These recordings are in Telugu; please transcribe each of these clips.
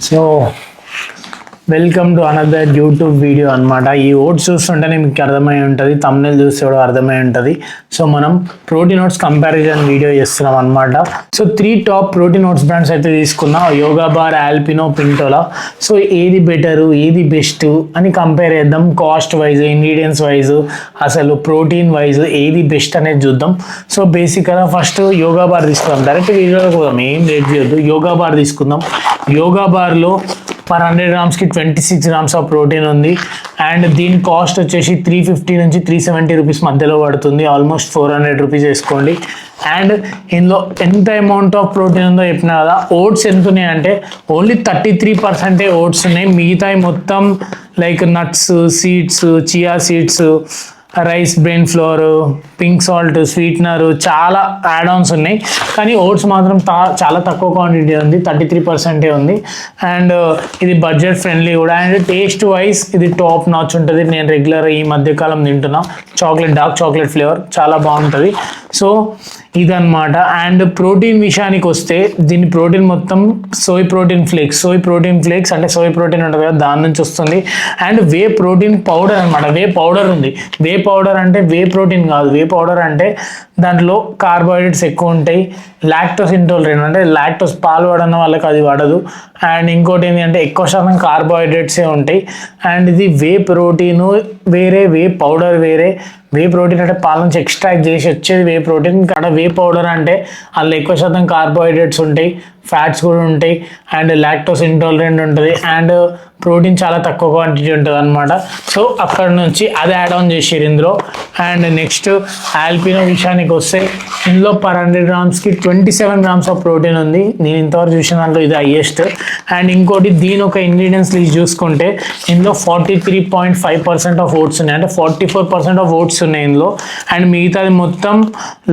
So welcome to another YouTube video అనమాట. ఈ ఓట్స్ చూస్తుంటేనే మీకు అర్థమై ఉంటుంది, తమ్నెల్ చూస్తే కూడా అర్థమై ఉంటుంది. సో మనం ప్రోటీన్ ఓట్స్ కంపారిజన్ వీడియో చేస్తున్నాం అనమాట. So 3 top protein oats brands అయితే తీసుకున్నా, Yoga Bar, Alpino, Pintola. So ఏది బెటరు, ఏది బెస్ట్ అని కంపేర్ చేద్దాం. కాస్ట్ వైజ్, ఇంగ్రీడియంట్స్ వైజ్, అసలు ప్రోటీన్ వైజ్ ఏది బెస్ట్ అనేది చూద్దాం. సో బేసిక్గా ఫస్ట్ యోగా బార్ తీసుకుందాం. డైరెక్ట్ వీడియోలో పోదాం, ఏం రేట్ చేయొద్దు. యోగా బార్ తీసుకుందాం. యోగా బార్లో పర్ 100 గ్రామ్స్కి 26 గ్రామ్స్ ఆఫ్ ప్రోటీన్ ఉంది. అండ్ దీని కాస్ట్ వచ్చేసి 350 నుంచి 370 రూపీస్ మధ్యలో పడుతుంది. ఆల్మోస్ట్ 400 రూపీస్ వేసుకోండి. అండ్ ఇందులో ఎంత అమౌంట్ ఆఫ్ ప్రోటీన్ ఉందో చెప్పినా కదా. ఓట్స్ ఎంత ఉన్నాయి అంటే ఓన్లీ 33% ఓట్స్ ఉన్నాయి. మిగతాయి మొత్తం like nuts, seeds, chia seeds, rice brain floor, pink salt, sweetener, చాలా యాడ్ ఆన్స్ ఉన్నాయి. కానీ ఓట్స్ మాత్రం చాలా తక్కువ క్వాంటిటీ ఉంది, 33% ఉంది. అండ్ ఇది బడ్జెట్ ఫ్రెండ్లీ కూడా. అండ్ టేస్ట్ వైజ్ ఇది టాప్ నాచ్ ఉంటుంది. నేను రెగ్యులర్ ఈ మధ్యకాలం తింటున్నా. డార్క్ చాక్లెట్ ఫ్లేవర్ చాలా బాగుంటుంది. సో ఇదన్నమాట. అండ్ ప్రోటీన్ విషయానికి వస్తే దీని ప్రోటీన్ మొత్తం సోయ్ ప్రోటీన్ ఫ్లేక్స్ అంటే సోయ్ ప్రోటీన్ ఉంటుంది కదా, దాని నుంచి వస్తుంది. అండ్ వే ప్రోటీన్ పౌడర్ అనమాట. వే పౌడర్ ఉంది. వే పౌడర్ అంటే వే ప్రోటీన్ కాదు. వే పౌడర్ అంటే దాంట్లో కార్బోహైడ్రేట్స్ ఎక్కువ ఉంటాయి. లాక్టోస్ ఇంటాలరెంట్ అంటే లాక్టోస్ పాలు పడన్న వాళ్ళకి అది పడదు. అండ్ ఇంకోటి ఏంటి అంటే ఎక్కువ శాతం కార్బోహైడ్రేట్సే ఉంటాయి. అండ్ ఇది వే ప్రోటీన్ వేరే, వే పౌడర్ వేరే. వే ప్రోటీన్ అంటే పాల నుంచి ఎక్స్ట్రాక్ట్ చేసి వచ్చేది వే ప్రోటీన్. కానీ వే పౌడర్ అంటే అందులో ఎక్కువ శాతం కార్బోహైడ్రేట్స్ ఉంటాయి, ఫ్యాట్స్ కూడా ఉంటాయి, అండ్ లాక్టోస్ ఇంటాలరెంట్ ఉంటుంది, అండ్ ప్రోటీన్ చాలా తక్కువ క్వాంటిటీ ఉంటుంది అనమాట. సో అక్కడ నుంచి అది యాడ్ ఆన్ చేసారు ఇందులో. అండ్ నెక్స్ట్ ఆల్పినో విషయానికి వస్తే ఇందులో పర్ 100 గ్రామ్స్కి 27 గ్రామ్స్ ఆఫ్ ప్రోటీన్ ఉంది. నేను ఇంతవరకు చూసిన దాంట్లో ఇది హైయెస్ట్. అండ్ ఇంకోటి దీని ఒక ఇంగ్రీడియంట్స్ లిస్ట్ చూసుకుంటే ఇందులో 43.5% ఆఫ్ ఓట్స్ ఉన్నాయి. అంటే 44% ఆఫ్ ఓట్స్ ఉన్నాయి ఇందులో. అండ్ మిగతాది మొత్తం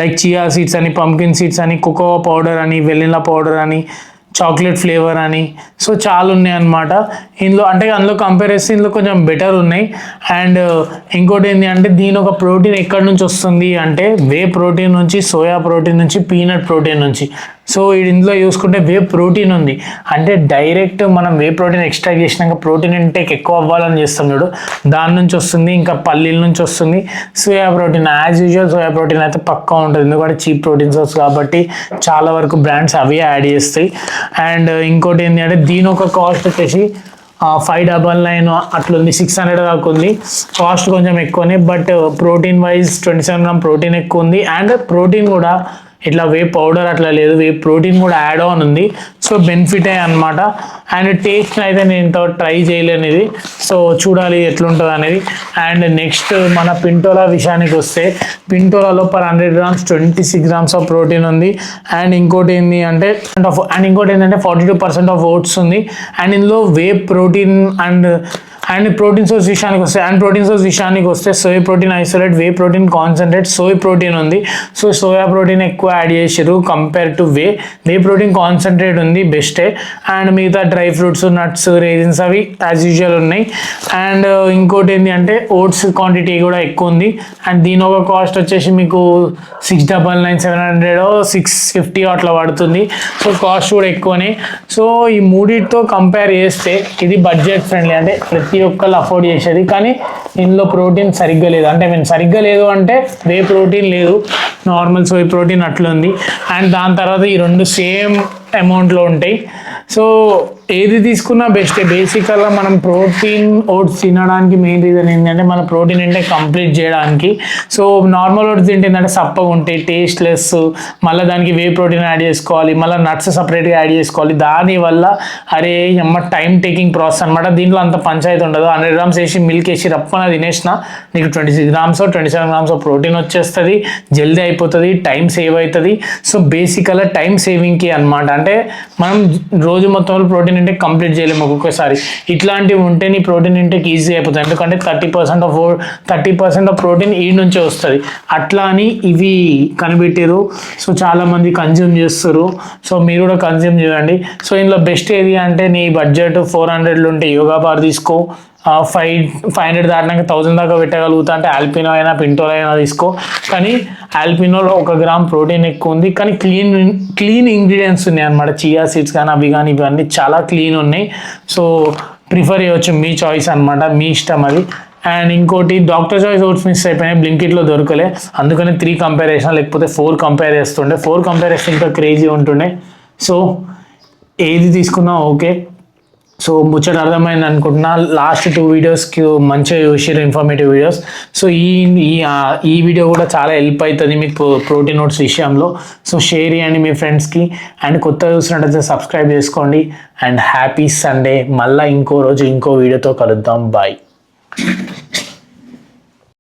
లైక్ చియా సీడ్స్ అని, పంకిన్ సీడ్స్ అని, కోకోవా పౌడర్ అని, వెనిలా పౌడర్ అని, చాక్లెట్ ఫ్లేవర్ అని, సో చాలా ఉన్నాయి అన్నమాట ఇందులో. అంటే అందులో కంపేర్ చేస్తే ఇందులో కొంచెం బెటర్ ఉన్నాయి. అండ్ ఇంకోటి ఏంటి అంటే దీని ఒక ప్రోటీన్ ఎక్కడి నుంచి వస్తుంది అంటే వే ప్రోటీన్ నుంచి, సోయా ప్రోటీన్ నుంచి, పీనట్ ప్రోటీన్ నుంచి. సో ఇందులో చూసుకుంటే వే ప్రోటీన్ ఉంది. అంటే డైరెక్ట్ మనం వే ప్రోటీన్ ఎక్స్ట్రాక్ట్ చేసినాక ప్రోటీన్ ఇంటేక్ ఎక్కువ అవ్వాలని చేస్తాం చూడు, దాని నుంచి వస్తుంది. ఇంకా పల్లీల నుంచి వస్తుంది. Soya protein as usual soya protein అయితే పక్కా ఉంటుంది, ఎందుకంటే చీప్ ప్రోటీన్ సోర్స్ కాబట్టి చాలా వరకు బ్రాండ్స్ అవి యాడ్ చేస్తాయి. అండ్ ఇంకోటి ఏంటి అంటే దీని ఒక కాస్ట్ వచ్చేసి 599 అట్లుంది, 600 దాకా ఉంది. కాస్ట్ కొంచెం ఎక్కువనే, but protein wise 27 gram protein ఎక్కువ ఉంది. అండ్ ప్రోటీన్ కూడా ఇట్లా వే పౌడర్ అట్లా లేదు, వే ప్రోటీన్ కూడా యాడ్ ఆన్ ఉంది. సో బెనిఫిటే అనమాట. అండ్ టేస్ట్ అయితే నేను ఇంత ట్రై చేయలేను ఇది, సో చూడాలి ఎట్లుంటుంది అనేది. అండ్ నెక్స్ట్ మన పింటోలా విషయానికి వస్తే పింటోలాలో per 100 grams 26 grams of protein ఉంది. అండ్ ఇంకోటి ఏంటి అంటే 42% ఆఫ్ ఓట్స్ ఉంది. అండ్ ఇందులో whey protein and protein source విషయానికి వస్తే soy protein isolate, whey protein concentrate, soy protein ఉంది. సో సోయా ప్రోటీన్ ఎక్కువ యాడ్ చేసారు compare to whey protein concentrate ఉంది బెస్టే. అండ్ మిగతా డ్రై ఫ్రూట్స్, నట్స్, రేజిన్స్ అవి యాజ్ యూజువల్ ఉన్నాయి. అండ్ ఇంకోటి ఏంటి అంటే ఓట్స్ క్వాంటిటీ కూడా ఎక్కువ ఉంది. అండ్ దీని ఒక కాస్ట్ వచ్చేసి మీకు 699, 700, 650 అట్లా పడుతుంది. సో కాస్ట్ కూడా ఎక్కువనే. సో ఈ మూడిటితో కంపేర్ చేస్తే ఇది బడ్జెట్ ఫ్రెండ్లీ, అంటే ప్రతి ఒక్కళ్ళు అఫోర్డ్ చేసేది. కానీ ఇందులో ప్రోటీన్ సరిగ్గా లేదు. అంటే సరిగ్గా లేదు అంటే వే ప్రోటీన్ లేదు, నార్మల్ సోయ్ ప్రోటీన్ అట్లుంది. అండ్ దాని తర్వాత ఈ రెండు సేమ్ అమౌంట్లో ఉంటాయి. సో ఏది తీసుకున్నా బెస్టే. బేసికల్గా మనం ప్రోటీన్ ఓట్స్ తినడానికి మెయిన్ రీజన్ ఏంటంటే మన ప్రోటీన్ ఇంటేక్ కంప్లీట్ చేయడానికి. సో నార్మల్ ఓట్స్ తింటే సప్పగా ఉంటాయి, టేస్ట్లెస్. మళ్ళీ దానికి వే ప్రోటీన్ యాడ్ చేసుకోవాలి, మళ్ళీ నట్స్ సపరేట్గా యాడ్ చేసుకోవాలి. దానివల్ల అరే టైం టేకింగ్ ప్రాసెస్ అనమాట. దీంట్లో అంత పంచాయతీ ఉండదు. 100 గ్రామ్స్ వేసి మిల్క్ వేసి రప్పన తినేసిన నీకు 26 గ్రామ్స్ 27 గ్రామ్స్ ప్రోటీన్ వచ్చేస్తుంది, జల్దీ అయిపోతుంది, టైం సేవ్ అవుతుంది. సో బేసికల్గా టైం సేవింగ్కి అనమాట. అంటే మనం రోజు మొత్తంలో ప్రోటీన్ ఇంటేక్ కంప్లీట్ చేయలేము ఒక్కొక్కసారి. ఇట్లాంటివి ఉంటే నీ ప్రోటీన్ ఇంటేక్ ఈజీ అయిపోతుంది, ఎందుకంటే 30% ఆఫ్ ప్రోటీన్ ఈ నుంచే వస్తుంది. అట్లా అని ఇవి కనిపెట్టారు. సో చాలామంది కన్జ్యూమ్ చేస్తారు. సో మీరు కూడా కన్జ్యూమ్ చేయండి. సో ఇందులో బెస్ట్ ఏది అంటే నీ బడ్జెట్ 400 ఉంటే యోగా బార్ తీసుకో. 500 దాటినాక 1000 దాకా పెట్టగలుగుతా అంటే ఆల్పినో అయినా పింటోలో అయినా తీసుకో. కానీ ఆల్పినోలో 1 గ్రామ్ ప్రోటీన్ ఎక్కువ ఉంది, కానీ క్లీన్ ఇంగ్రీడియంట్స్ ఉన్నాయి అనమాట. చియా సీడ్స్ కానీ అవి కానీ ఇవన్నీ చాలా క్లీన్ ఉన్నాయి. సో ప్రిఫర్ చేయవచ్చు, మీ చాయిస్ అనమాట, మీ ఇష్టం అది. అండ్ ఇంకోటి డాక్టర్ చాయిస్ ఓట్స్ మిస్ అయిపోయినాయి, బ్లింకిట్లో దొరకలే, అందుకని 3 కంపేర్ చేసిన, లేకపోతే 4 కంపేర్ చేస్తుండే. 4 కంపేర్ చేస్తే ఇంకా క్రేజీ ఉంటుండే. సో ఏది తీసుకున్నా ఓకే. సో ముచ్చట అర్థమైంది అనుకుంటున్నా. లాస్ట్ 2 వీడియోస్కి మంచిగా చూసారు, ఇన్ఫర్మేటివ్ వీడియోస్. సో ఈ వీడియో కూడా చాలా హెల్ప్ అవుతుంది మీకు ప్రోటీన్ నోట్స్ విషయంలో. సో షేర్ చేయండి మీ ఫ్రెండ్స్కి. అండ్ కొత్తగా చూసినట్టయితే సబ్స్క్రైబ్ చేసుకోండి. And happy Sunday. మళ్ళీ ఇంకో రోజు ఇంకో వీడియోతో కలుద్దాం. బాయ్.